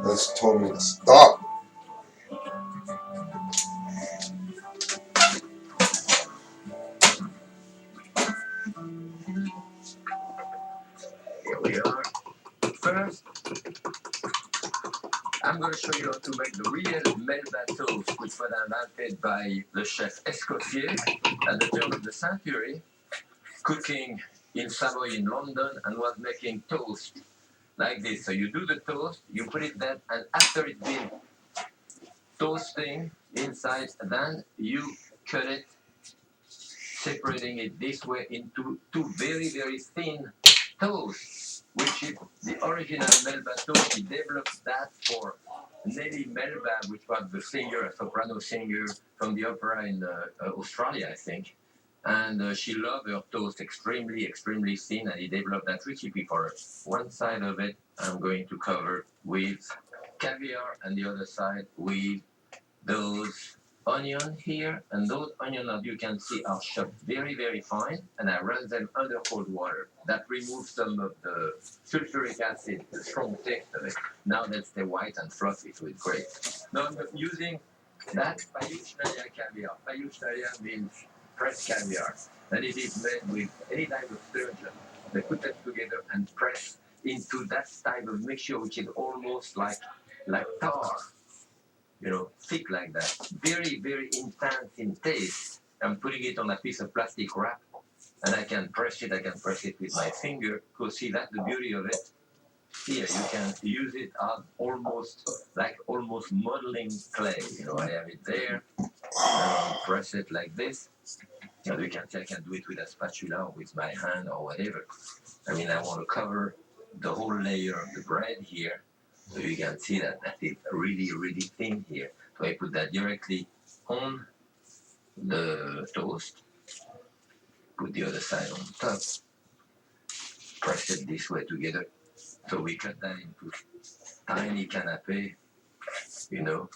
That's told me to stop. Here we are. First, I'm going to show you how to make the real Melba toast, which was invented by the chef Escoffier at the turn of the century, cooking in Savoy in London and was making toast like this. So you do the toast, you put it there, and after it's been toasting inside, then you cut it, separating it this way into two very, very thin toasts, which is the original Melba toast. He developed that for Nellie Melba, which was the singer, a soprano singer from the opera in Australia, I think. And she loved her toast extremely, extremely thin, and he developed that recipe for her. One side of it I'm going to cover with caviar, and the other side with those onion here, and those onions, as you can see, are chopped very, very fine, and I run them under cold water. That removes some of the sulfuric acid, the strong taste of it. Now that they're white and fluffy, so it's great. Now I'm using that Payushnaria caviar. Payushnaria means pressed caviar, and it is made with any type of sturgeon. They put them together and press into that type of mixture, which is almost like tar, thick like that. Very, very intense in taste. I'm putting it on a piece of plastic wrap, and I can press it. I can press it with my finger. Because see, that's the beauty of it. Here, you can use it as almost modeling clay. I have it there. And I'll press it like this. You can see I can do it with a spatula or with my hand or whatever. I want to cover the whole layer of the bread here. So you can see that is really, really thin here. So I put that directly on the toast, put the other side on top, press it this way together. So we cut that into tiny canapé, you know.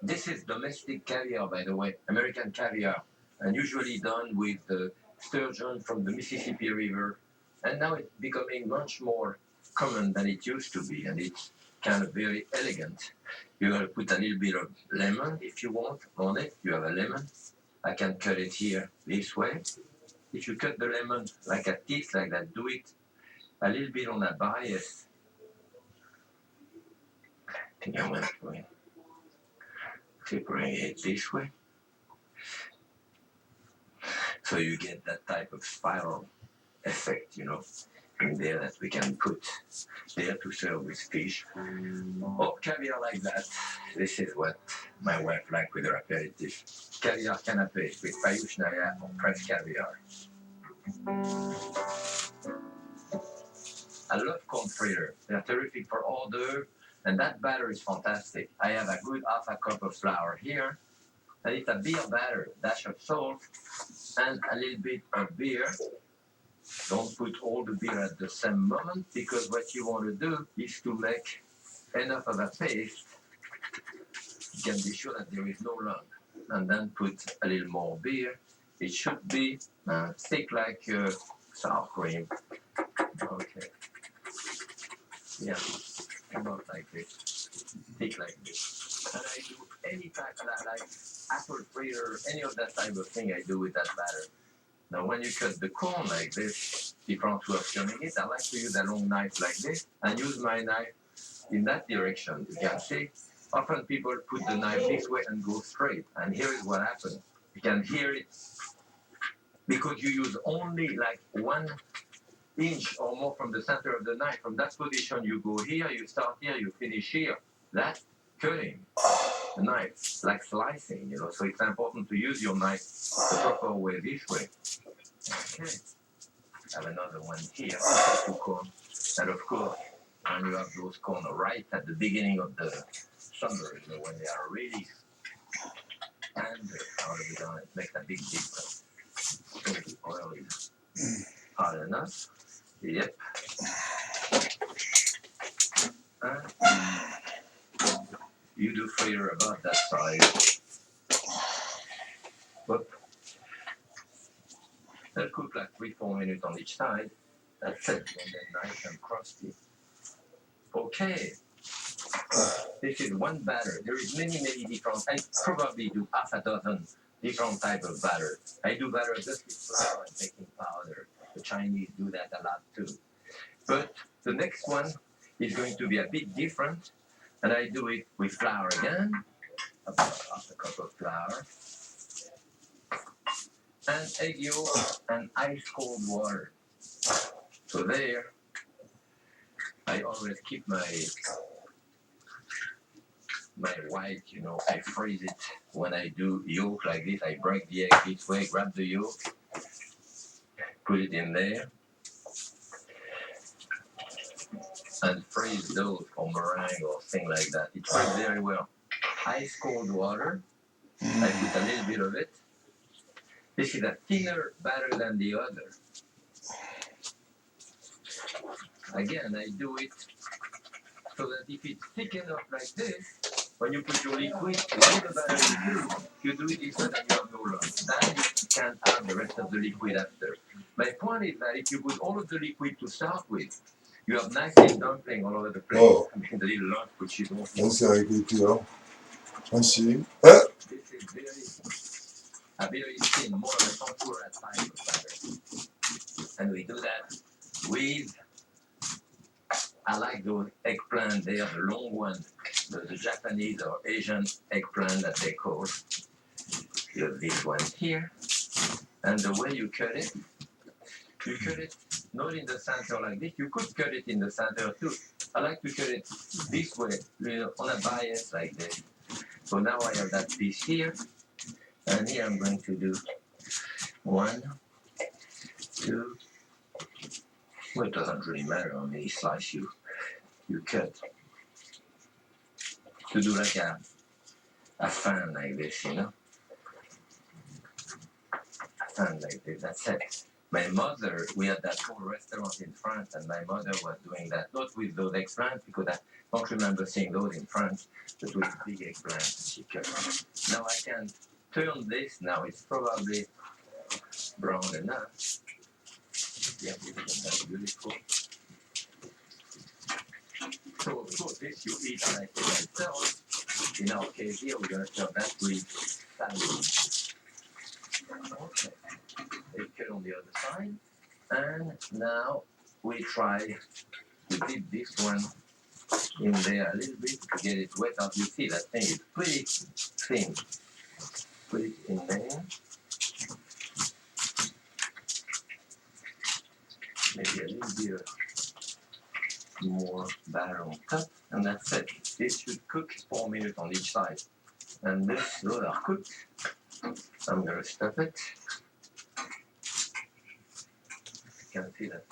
This is domestic caviar, by the way, American caviar, and usually done with the sturgeon from the Mississippi River. And now it's becoming much more common than it used to be, and it's kind of very elegant. You're going to put a little bit of lemon if you want on it. You have a lemon. I can cut it here this way. If you cut the lemon like a teeth like that, do it a little bit on a bias. I think I'm going to separate it this way. So you get that type of spiral effect, in there that we can put there to serve with fish or caviar like that. This is what my wife likes with her aperitif. Caviar canapé with Payushnaria or pressed caviar. I love corn fritter. They're terrific for hors d'oeuvre, and that batter is fantastic. I have a good half a cup of flour here, and it's a beer batter, dash of salt, and a little bit of beer. Don't put all the beer at the same moment, because what you want to do is to make enough of a paste. You can be sure that there is no lump. And then put a little more beer. It should be thick like sour cream. Okay. Yeah, about like this. Thick like this. And I do any type of that, like apple fritter, any of that type of thing I do with that batter. Now, when you cut the corn like this, different way of turning it, I like to use a long knife like this and use my knife in that direction. You can see, often people put the knife this way and go straight. And here is what happens. You can hear it because you use only like 1 inch or more from the center of the knife. From that position, you go here, you start here, you finish here. That's cutting the knife, like slicing, So it's important to use your knife the proper way, this way. Okay. I have another one here, two corn. And of course, when you have those corn right at the beginning of the summer, when they are really tender out of the ground, it makes a big difference. So the oil is hot enough. Yep. And you do figure about that size. Whoop. That'll cook like 3-4 minutes on each side. That's it. And then nice and crusty. Okay. This is one batter. There is many different. I probably do half a dozen different type of batter. I do batter just with flour and baking powder. The Chinese do that a lot too. But the next one is going to be a bit different, and I do it with flour again. About half a cup of flour, and egg yolk and ice cold water. So there, I always keep my white, I freeze it. When I do yolk like this, I break the egg this way, grab the yolk, put it in there, and freeze those for meringue or thing like that. It freezes very well. Ice cold water, I put a little bit of it. This is a thinner batter than the other. Again, I do it so that if it's thick enough like this, when you put your liquid, all the batter you do it this way, then you have no lump. Then you can add the rest of the liquid after. My point is that if you put all of the liquid to start with, you have nice little dumpling all over the place. Oh. I mean, the little lump which you don't Don't say I good deal. I see. This is a very thin, more of a tempura type of batter. And we do that with, I like those eggplant, they are the long one, the Japanese or Asian eggplant that they call. You have this one here, and the way you cut it not in the center like this. You could cut it in the center too. I like to cut it this way, on a bias like this. So now I have that piece here, and here I'm going to do 1, 2. Well, it doesn't really matter how many slices you cut. To do like a fan like this, A fan like this, that's it. My mother, we had that whole restaurant in France, and my mother was doing that, not with those eggplants, because I don't remember seeing those in France, but with big eggplants she cut. Now I can turn this now, it's probably brown enough. Yeah, that's beautiful. So of course this you eat like it itself. In our case here, we're going to serve that with salad. Okay. It's cut on the other side. And now we try to dip this one in there a little bit to get it wet up. You see that thing is pretty thin. Put it in there. Maybe a little bit more batter on top. And that's it. This should cook 4 minutes on each side. And those are cooked. I'm going to stop it. You can see that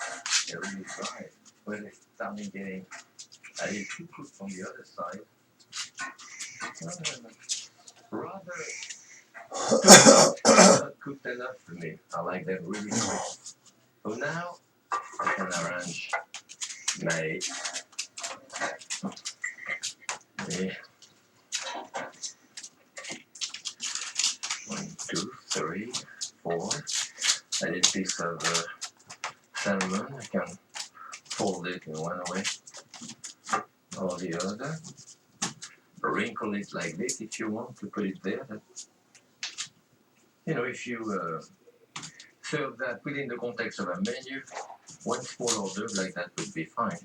they're really dry. When it's starting getting a little too cooked on the other side. Rather not cooked enough for me. I like them really quick. So now I can arrange my 1, 2, 3, 4. A little piece of salmon. I can fold it in one way or the other. Wrinkle it like this if you want to put it there. If you serve that within the context of a menu, one small hors d'oeuvre like that would be fine.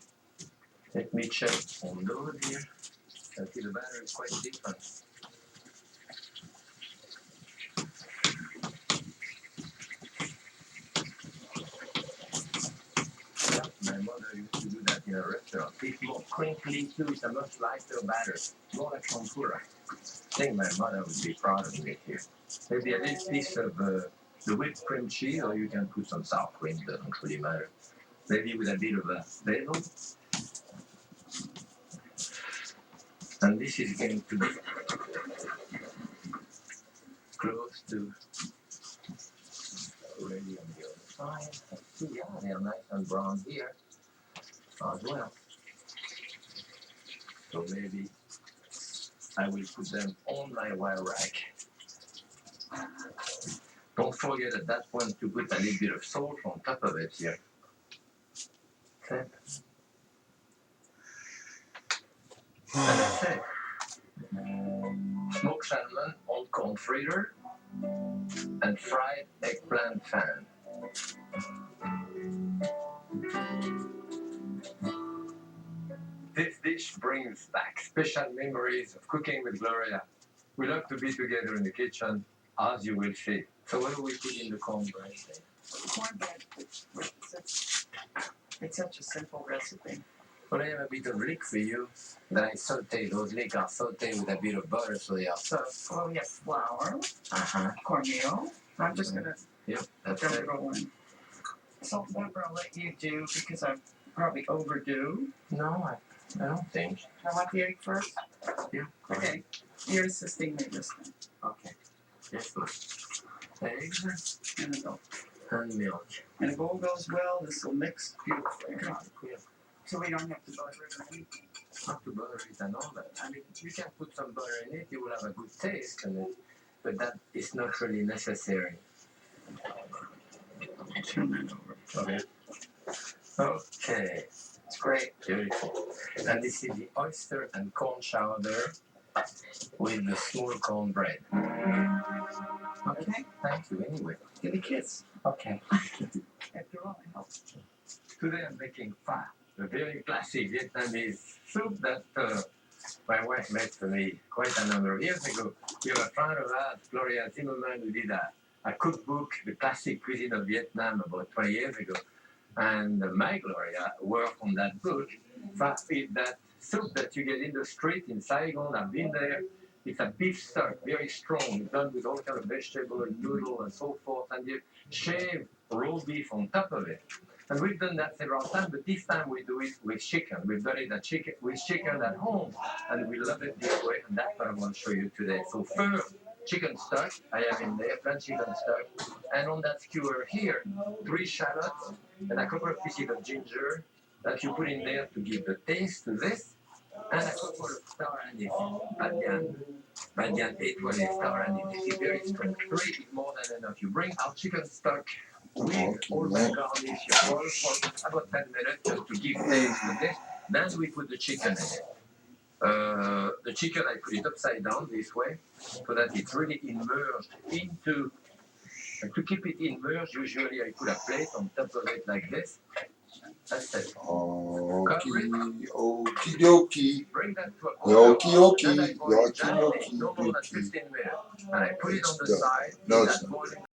Let me check on those here. I see the batter is quite different. My mother used to do that in a restaurant. It's more crinkly too. It's a much lighter batter. More like tempura. I think my mother would be proud of me here. Maybe a little piece of the whipped cream cheese, or you can put some sour cream. Doesn't really matter. Maybe with a bit of a basil. And this is going to be close to ready on the other side. Let's see, yeah, they're nice and brown here as well. So maybe I will put them on my wire rack. Don't forget at that point to put a little bit of salt on top of it here. Okay. And that's it. Smoked salmon on corn fritter and fried eggplant fan. This dish brings back special memories of cooking with Gloria. We love to be together in the kitchen, as you will see. So what do we put in the cornbread? Cornbread. It's such a simple recipe. Well, I have a bit of leek for you. Then I saute those leek. I'll saute with a bit of butter so they are soft. Well, we have flour, Uh-huh. cornmeal. I'm just gonna Yep, that's dump it. it all in. Salt and pepper I'll let you do because I probably overdo. No, I don't think. I want the egg first? Yeah. Okay. You're assisting me this time. Okay. Yes, ma'am. Eggs And then go. and milk. And if all goes well, this will mix beautifully. Yeah. So we don't have to butter it or anything. Not to butter it and all that. I mean, you can put some butter in it, you will have a good taste in it, but that is not really necessary. Turn that over. Okay. Okay. It's great. Beautiful. And this is the oyster and corn chowder with the small cornbread. Okay. Thank you anyway. Give me a kiss. Okay. After all, I help. Today I'm making pho, a very classic Vietnamese soup that my wife made for me quite a number of years ago. We have a friend of ours, Gloria Zimmerman, who did a cookbook, The Classic Cuisine of Vietnam, about 20 years ago. And my Gloria worked on that book. Pho is that soup that you get in the street in Saigon. I've been there. It's a beef stock, very strong, done with all kind of vegetable and noodle and so forth. And you shave raw beef on top of it. And we've done that several times, but this time we do it with chicken. We've done it with chicken at home, and we love it this way, and that's what I want to show you today. So first, chicken stock, I have in there, plain chicken stock, and on that skewer here, 3 shallots and a couple of pieces of ginger that you put in there to give the taste to this, and a couple of star anise, Badian étoilé star anise. This is very strong. 3 is more than enough. You bring our chicken stock with all the garnish, you boil for about 10 minutes just to give taste to this. Then we put the chicken in it. The chicken, I put it upside down this way so that it's really immersed into. And to keep it immersed, usually I put a plate on top of it like this. That's it. Okie dokie. Bring that to a boil. Okie Then I dokie. boil it Yoki gently, dokie. no more than 15 minutes. And I put it on the It's side. done. Let that boil